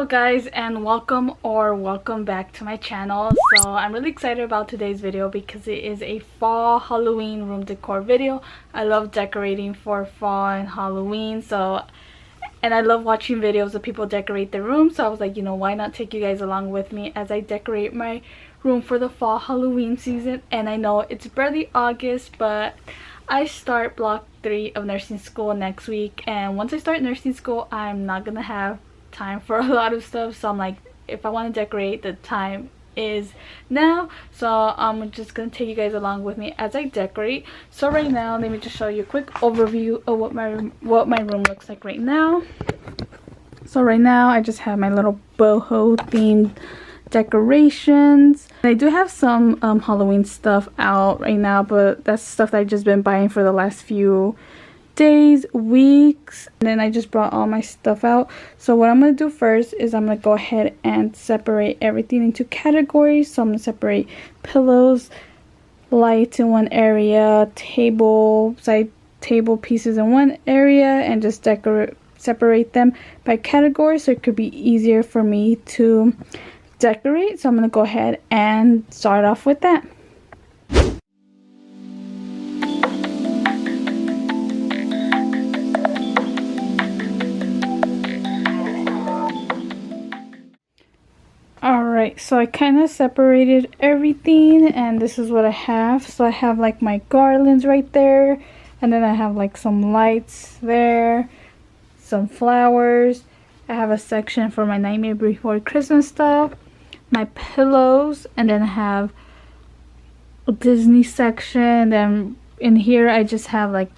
guys, and welcome back to my channel. So I'm really excited about today's video because it is a fall Halloween room decor video. I love decorating for fall and Halloween, and I love watching videos of people decorate their room. So I was like, you know, why not take you guys along with me as I decorate my room for the fall Halloween season. And I know it's barely August, but I start block 3 of nursing school next week, and once I start nursing school I'm not gonna have time for a lot of stuff. So I'm like, if I want to decorate, the time is now. So I'm just gonna take you guys along with me as I decorate. So right now, let me just show you a quick overview of what my room looks like right now. So right now I just have my little boho themed decorations. I do have some Halloween stuff out right now, but that's stuff that I've just been buying for the last few days, weeks, and then I just brought all my stuff out. So what I'm gonna do first is I'm gonna go ahead and separate everything into categories. So I'm gonna separate pillows, lights in one area, side table pieces in one area, and just separate them by category so it could be easier for me to decorate. So I'm gonna go ahead and start off with that. Alright, so I kind of separated everything, and this is what I have. So I have like my garlands right there, and then I have like some lights there, some flowers. I have a section for my Nightmare Before Christmas stuff, my pillows, and then I have a Disney section. Then in here I just have like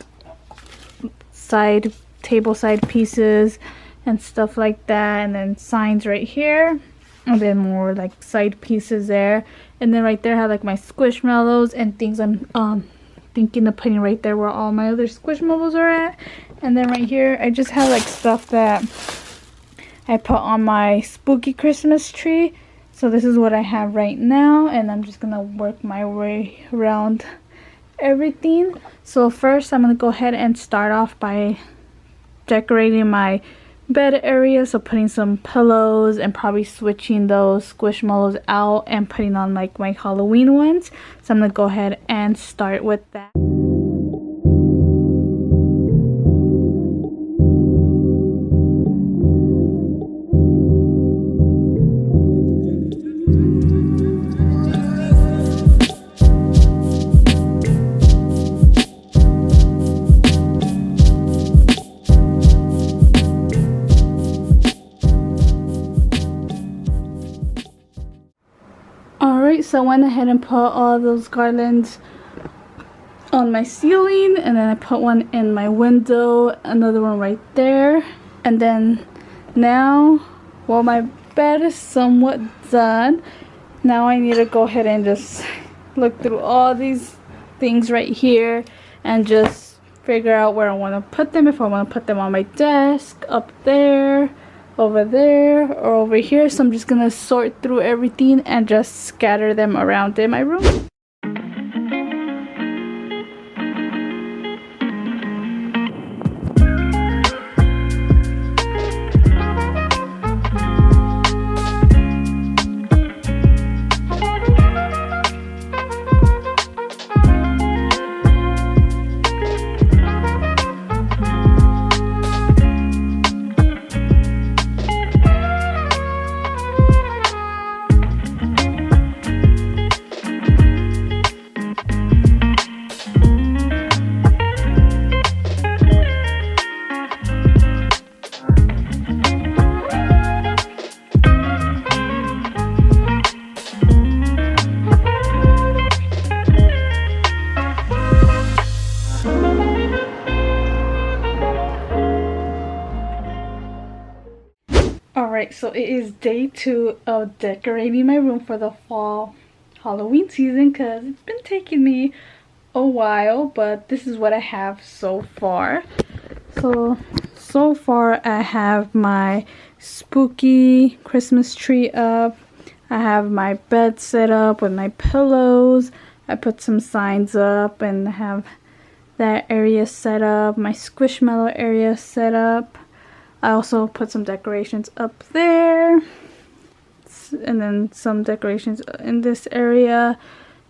table side pieces and stuff like that, and then signs right here, and then more like side pieces there. And then right there I have like my squishmallows and things I'm thinking of putting right there where all my other squishmallows are at. And then right here I just have like stuff that I put on my spooky Christmas tree. So this is what I have right now, and I'm just gonna work my way around everything. So first I'm gonna go ahead and start off by decorating my bed area. So putting some pillows and probably switching those squishmallows out and putting on like my Halloween ones. So I'm gonna go ahead and start with that. So I went ahead and put all those garlands on my ceiling, and then I put one in my window, another one right there. And then now, while my bed is somewhat done, now I need to go ahead and just look through all these things right here and just figure out where I want to put them. If I want to put them on my desk, up there, over there, or over here. So I'm just gonna sort through everything and just scatter them around in my room. Alright, so it is day 2 of decorating my room for the fall Halloween season, because it's been taking me a while, but this is what I have so far. So far I have my spooky Christmas tree up. I have my bed set up with my pillows. I put some signs up and have that area set up. My squishmallow area set up. I also put some decorations up there, and then some decorations in this area,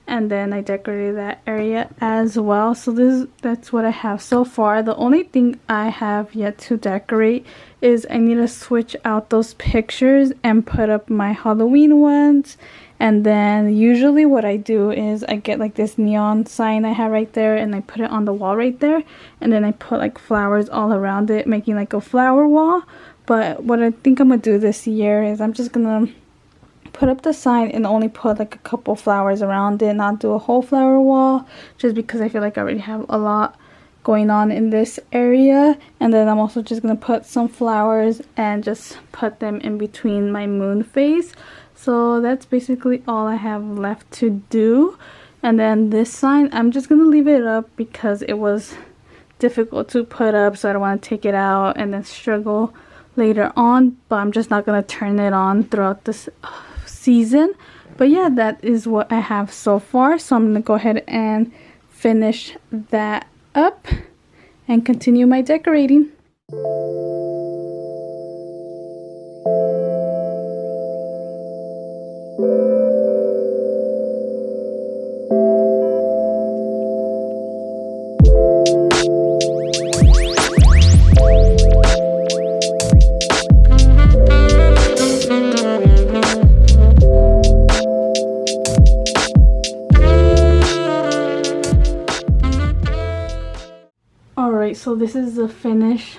and then I decorated that area as well. So that's what I have so far. The only thing I have yet to decorate is I need to switch out those pictures and put up my Halloween ones. And then usually what I do is I get like this neon sign I have right there, and I put it on the wall right there, and then I put like flowers all around it, making like a flower wall. But what I think I'm gonna do this year is I'm just gonna put up the sign and only put like a couple flowers around it, not do a whole flower wall, just because I feel like I already have a lot going on in this area. And then I'm also just gonna put some flowers and just put them in between my moon phase. So that's basically all I have left to do. And then this sign, I'm just gonna leave it up because it was difficult to put up, so I don't want to take it out and then struggle later on. But I'm just not gonna turn it on throughout this season. But yeah, that is what I have so far. So I'm gonna go ahead and finish that up and continue my decorating. Alright, so this is the finished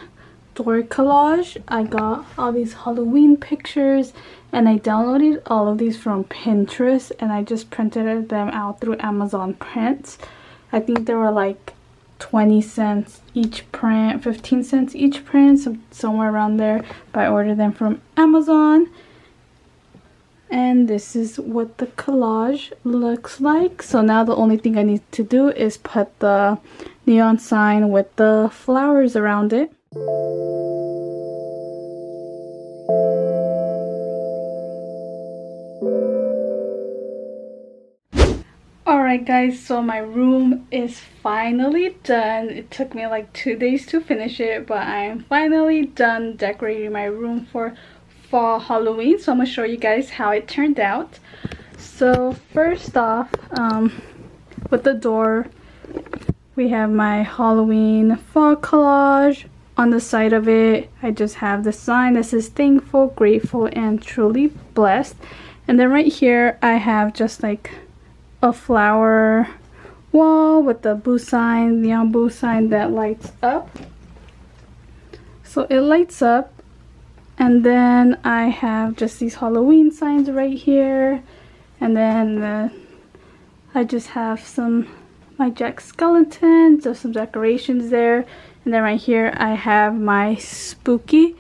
door collage. I got all these Halloween pictures, and I downloaded all of these from Pinterest, and I just printed them out through Amazon Prints. I think they were like 20 cents each print, 15 cents each print, so somewhere around there. But I ordered them from Amazon. And this is what the collage looks like. So now the only thing I need to do is put the neon sign with the flowers around it. Alright guys, so my room is finally done. It took me like 2 days to finish it, but I am finally done decorating my room for fall Halloween. So I'm gonna show you guys how it turned out. So first off, with the door, we have my Halloween fall collage. On the side of it, I just have the sign that says thankful, grateful, and truly blessed. And then right here I have just like a flower wall with the boo sign, neon boo sign that lights up. So it lights up. And then I have just these Halloween signs right here. And then I just have my Jack Skeleton, just some decorations there. And then right here I have my spooky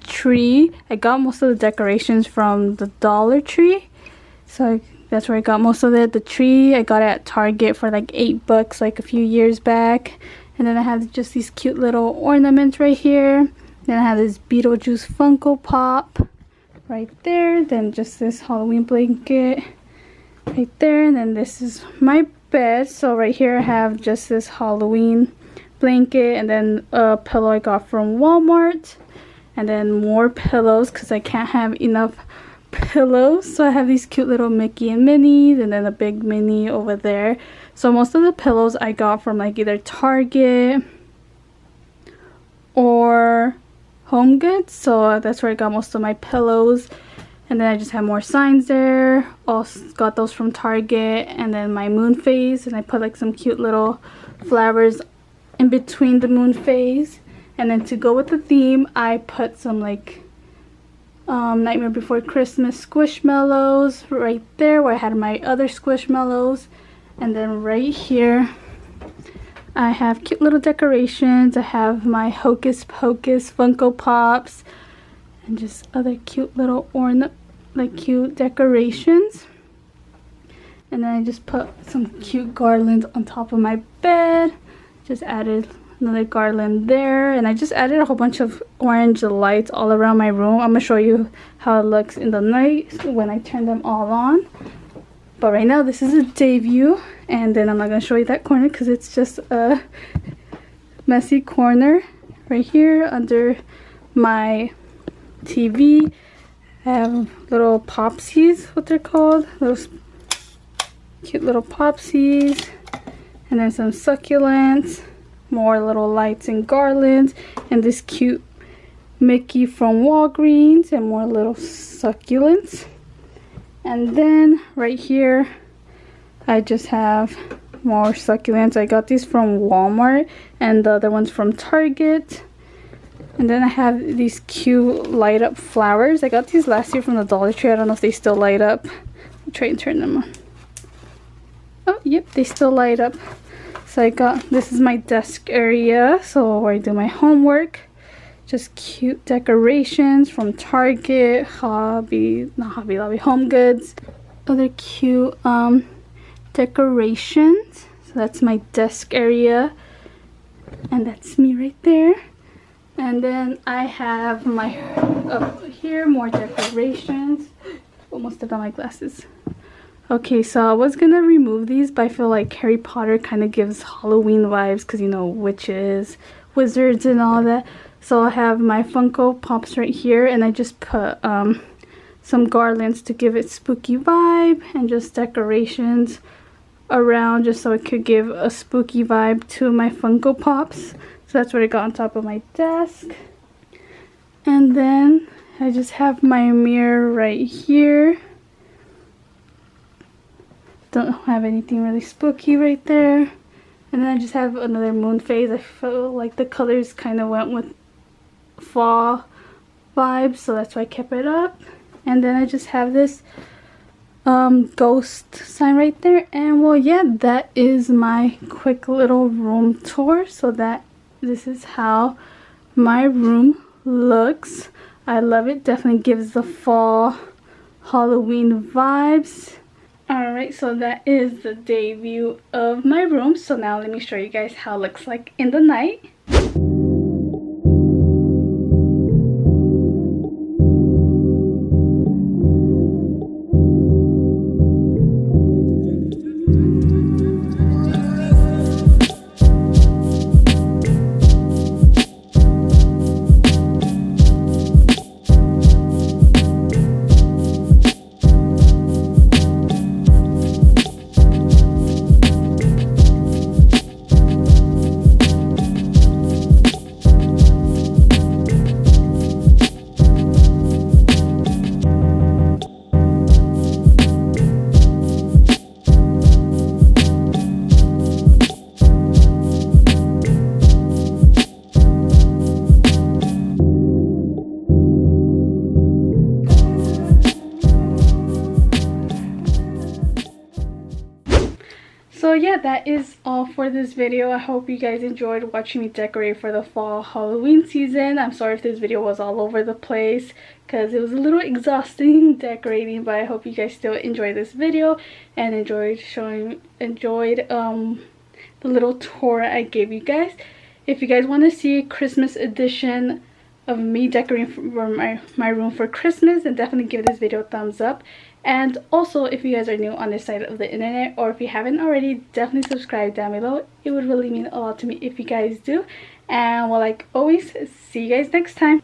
tree. I got most of the decorations from the Dollar Tree. So that's where I got most of it. The tree I got it at Target for like $8 like a few years back. And then I have just these cute little ornaments right here. Then I have this Beetlejuice Funko Pop right there. Then just this Halloween blanket right there. And then this is my bed. So right here I have just this Halloween blanket, and then a pillow I got from Walmart, and then more pillows because I can't have enough pillows. So I have these cute little Mickey and Minnie's, and then a big Minnie over there. So most of the pillows I got from like either Target or Home Goods. So that's where I got most of my pillows. And then I just have more signs there. Also got those from Target. And then my moon phase, and I put like some cute little flowers in between the moon phase. And then to go with the theme, I put some like Nightmare Before Christmas Squishmallows right there where I had my other Squishmallows. And then right here I have cute little decorations. I have my Hocus Pocus Funko Pops and just other cute little cute decorations. And then I just put some cute garlands on top of my bed. Just added another garland there, and I just added a whole bunch of orange lights all around my room. I'm gonna show you how it looks in the night when I turn them all on. But right now this is a day view, and then I'm not gonna show you that corner because it's just a messy corner right here under my TV. I have little popsies, what they're called, those cute little popsies, and then some succulents, more little lights and garlands, and this cute Mickey from Walgreens, and more little succulents. And then right here I just have more succulents. I got these from Walmart and the other ones from Target. And then I have these cute light up flowers. I got these last year from the Dollar Tree. I don't know if they still light up. I'll try and turn them on. Oh, yep, they still light up. So I got, this is my desk area, so where I do my homework. Just cute decorations from Target, not Hobby Lobby, Home Goods. Other cute decorations. So that's my desk area. And that's me right there. And then I have my, up here, more decorations. Almost stepped on my glasses. Okay, so I was gonna remove these, but I feel like Harry Potter kind of gives Halloween vibes because, you know, witches, wizards, and all that. So I have my Funko Pops right here, and I just put some garlands to give it spooky vibe, and just decorations around just so it could give a spooky vibe to my Funko Pops. So that's what I got on top of my desk. And then I just have my mirror right here. Don't have anything really spooky right there. And then I just have another moon phase. I feel like the colors kind of went with fall vibes, so that's why I kept it up. And then I just have this ghost sign right there. And well, yeah, that is my quick little room tour. So this is how my room looks. I love it. Definitely gives the fall Halloween vibes. Alright, so that is the day view of my room. So now let me show you guys how it looks like in the night. So yeah, that is all for this video. I hope you guys enjoyed watching me decorate for the fall Halloween season. I'm sorry if this video was all over the place because it was a little exhausting decorating, but I hope you guys still enjoyed this video and enjoyed the little tour I gave you guys. If you guys want to see a Christmas edition of me decorating for my room for Christmas, then definitely give this video a thumbs up. And also, if you guys are new on this side of the internet, or if you haven't already, definitely subscribe down below. It would really mean a lot to me if you guys do. And well, like always, see you guys next time.